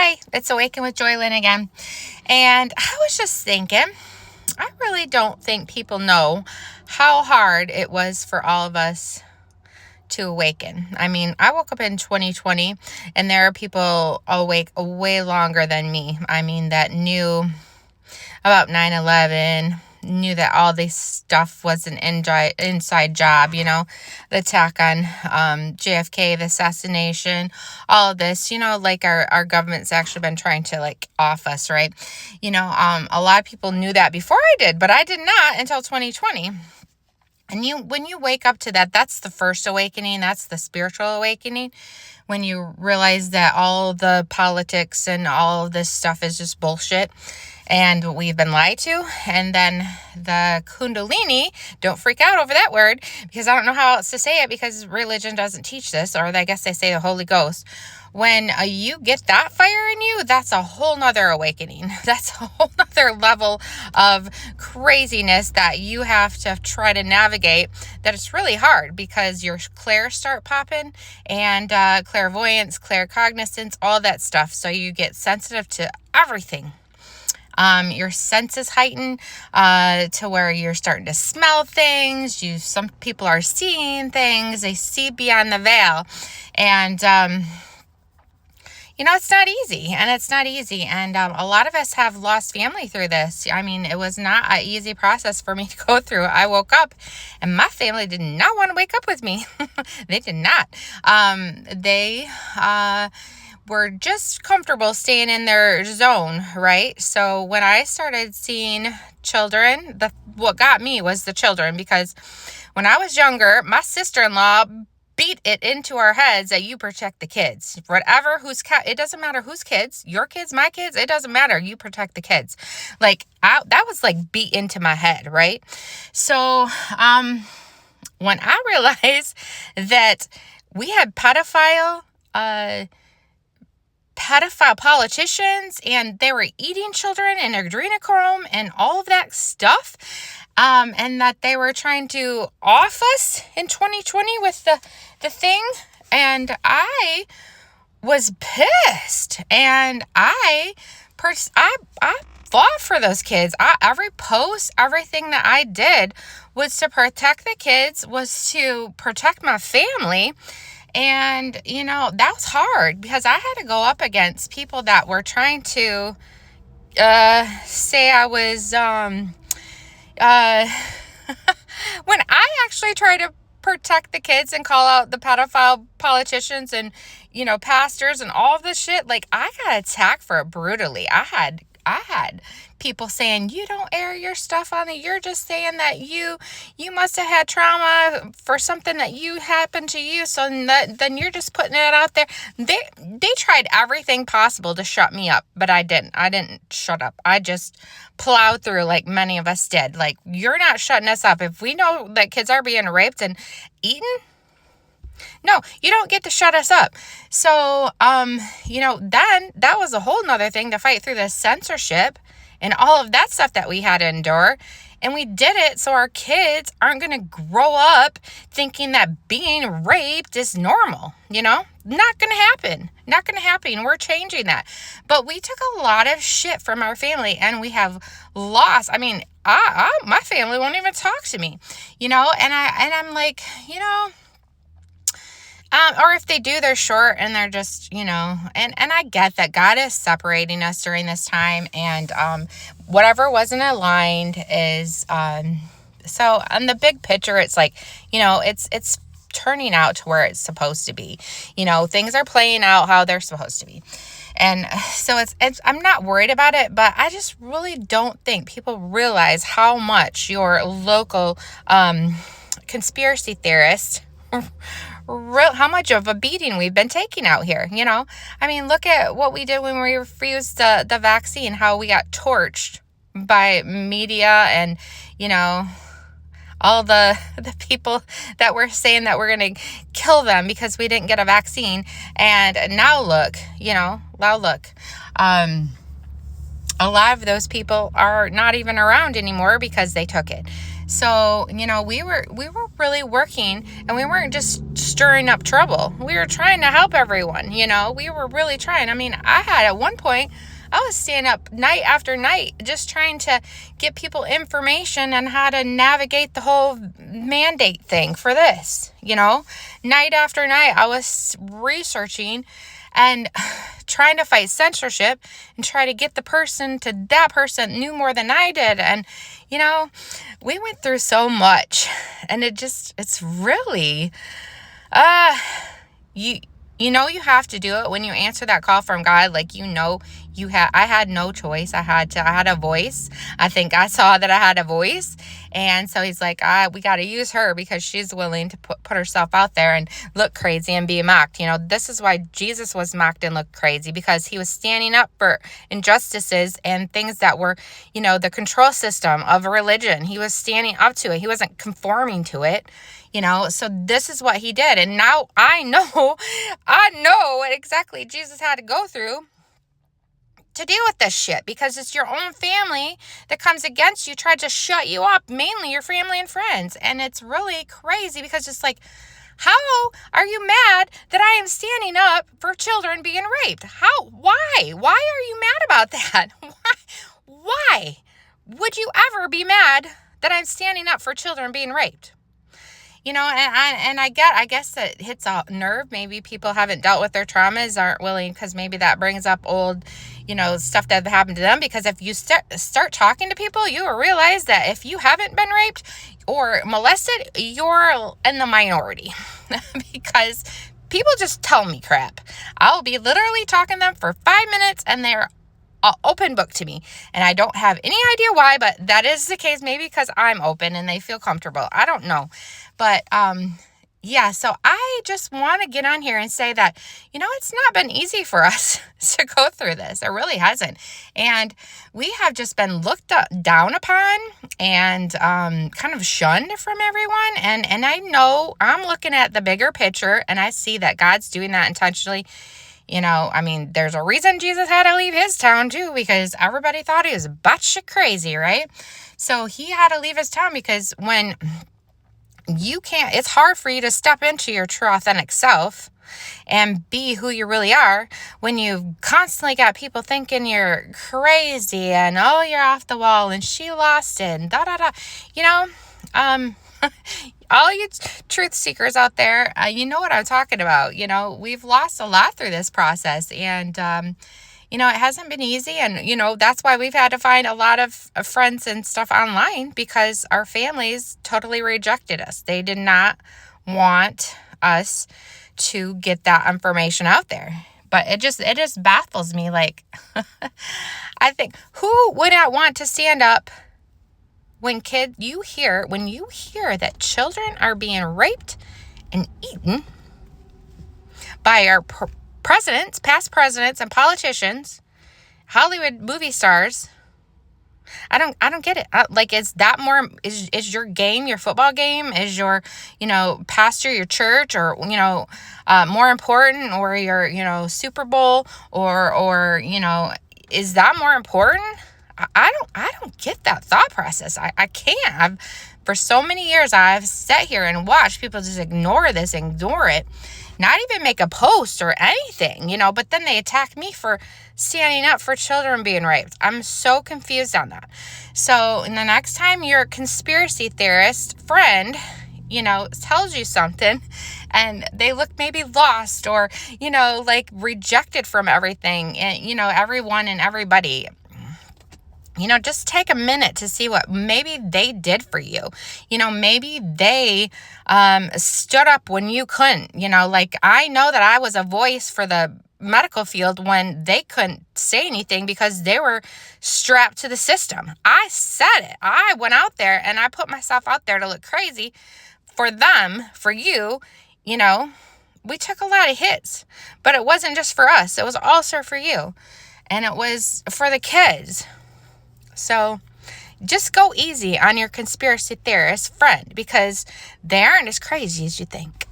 Hi, it's Awaken with Joylyn again. And I was just thinking, I really don't think people know how hard it was for all of us to awaken. I mean, I woke up in 2020 and there are people awake way longer than me. I mean, that knew about 9/11, knew that all this stuff was an inside job, the attack on JFK, the assassination, all of this, like our government's actually been trying to like off us, right? A lot of people knew that before I did, but I did not until 2020. And when you wake up to that, that's the first awakening. That's the spiritual awakening. When you realize that all the politics and all of this stuff is just bullshit and we've been lied to. And then the Kundalini, don't freak out over that word because I don't know how else to say it because religion doesn't teach this, or I guess they say the Holy Ghost. When you get that fire in you, that's a whole nother awakening. That's a whole nother level of craziness that you have to try to navigate, that it's really hard because your clairs start popping and clairvoyance, claircognizance, all that stuff. So you get sensitive to everything. Your senses heighten to where you're starting to smell things. Some people are seeing things. They see beyond the veil. And it's not easy, and a lot of us have lost family through this. I mean, it was not an easy process for me to go through. I woke up and my family did not want to wake up with me. They did not. They were just comfortable staying in their zone, right? So when I started seeing children, what got me was the children, because when I was younger, my sister-in-law beat it into our heads that you protect the kids. It doesn't matter whose kids, your kids, my kids, it doesn't matter. You protect the kids. That was like beat into my head, right? So, when I realized that we had pedophile politicians and they were eating children and adrenochrome and all of that stuff, and that they were trying to off us in 2020 with the thing, and I was pissed, and I fought for those kids. Every post, everything that I did was to protect the kids, was to protect my family. And, that was hard because I had to go up against people that were trying to say I was, when I actually tried to protect the kids and call out the pedophile politicians and, pastors and all of this shit, I got attacked for it brutally. I had people saying, you don't air your stuff on it. You're just saying that you must have had trauma for something that you happened to you. So then you're just putting it out there. They tried everything possible to shut me up, but I didn't shut up. I just plowed through like many of us did. You're not shutting us up. If we know that kids are being raped and eaten, no, you don't get to shut us up. So, then that was a whole nother thing to fight through the censorship and all of that stuff that we had to endure. And we did it so our kids aren't going to grow up thinking that being raped is normal, Not going to happen. Not going to happen. We're changing that. But we took a lot of shit from our family and we have lost. I mean, my family won't even talk to me, and I'm like, or if they do, they're short and they're just, and I get that God is separating us during this time, and whatever wasn't aligned is, so on the big picture, it's like, it's turning out to where it's supposed to be. Things are playing out how they're supposed to be. And so it's I'm not worried about it, but I just really don't think people realize how much your local conspiracy theorist how much of a beating we've been taking out here, I mean, look at what we did when we refused the vaccine, how we got torched by media and, all the people that were saying that we're going to kill them because we didn't get a vaccine. And now look, a lot of those people are not even around anymore because they took it. So, we were really working, and we weren't just stirring up trouble. We were trying to help everyone, we were really trying. I mean, I had at one point, I was staying up night after night just trying to get people information on how to navigate the whole mandate thing for this, Night after night, I was researching and trying to fight censorship and try to get that person knew more than I did. And, we went through so much, and it's really, you have to do it when you answer that call from God. Like, I had no choice. I had a voice. I think I saw that I had a voice. And so he's like, we got to use her because she's willing to put herself out there and look crazy and be mocked. This is why Jesus was mocked and looked crazy, because he was standing up for injustices and things that were, the control system of religion. He was standing up to it. He wasn't conforming to it. So this is what he did. And now I know what exactly Jesus had to go through to deal with this shit, because it's your own family that comes against you, tried to shut you up, mainly your family and friends. And it's really crazy, because it's like, how are you mad that I am standing up for children being raped? Why are you mad about that? Why would you ever be mad that I'm standing up for children being raped? And I guess that hits a nerve. Maybe people haven't dealt with their traumas, aren't willing, because maybe that brings up old, stuff that happened to them. Because if you start talking to people, you will realize that if you haven't been raped or molested, you're in the minority. Because people just tell me crap. I'll be literally talking to them for 5 minutes, and they're open book to me, and I don't have any idea why, but that is the case. Maybe because I'm open and they feel comfortable. I don't know. But so I just want to get on here and say that, it's not been easy for us to go through this. It really hasn't. And we have just been looked down upon and kind of shunned from everyone. And I know I'm looking at the bigger picture, and I see that God's doing that intentionally. There's a reason Jesus had to leave his town too, because everybody thought he was batshit crazy, right? So he had to leave his town, because when it's hard for you to step into your true authentic self and be who you really are when you've constantly got people thinking you're crazy and, oh, you're off the wall and she lost it and da-da-da. All you truth seekers out there, you know what I'm talking about. We've lost a lot through this process, and, it hasn't been easy. And, that's why we've had to find a lot of friends and stuff online, because our families totally rejected us. They did not want us to get that information out there. But it just baffles me. Like, I think, who would not want to stand up when you hear that children are being raped and eaten by our presidents, past presidents, and politicians, Hollywood movie stars? I don't get it. Is that more, is your game, your football game, is your, pastor, your church, or, more important, or your, Super Bowl, or, is that more important? I don't get that thought process. I can't. For so many years, I've sat here and watched people just ignore it, not even make a post or anything, but then they attack me for standing up for children being raped. I'm so confused on that. So the next time your conspiracy theorist friend, tells you something and they look maybe lost or, rejected from everything and, everyone and everybody, just take a minute to see what maybe they did for you. Maybe they stood up when you couldn't. I know that I was a voice for the medical field when they couldn't say anything because they were strapped to the system. I said it. I went out there and I put myself out there to look crazy for them, for you. We took a lot of hits, but it wasn't just for us. It was also for you. And it was for the kids. So just go easy on your conspiracy theorist friend, because they aren't as crazy as you think.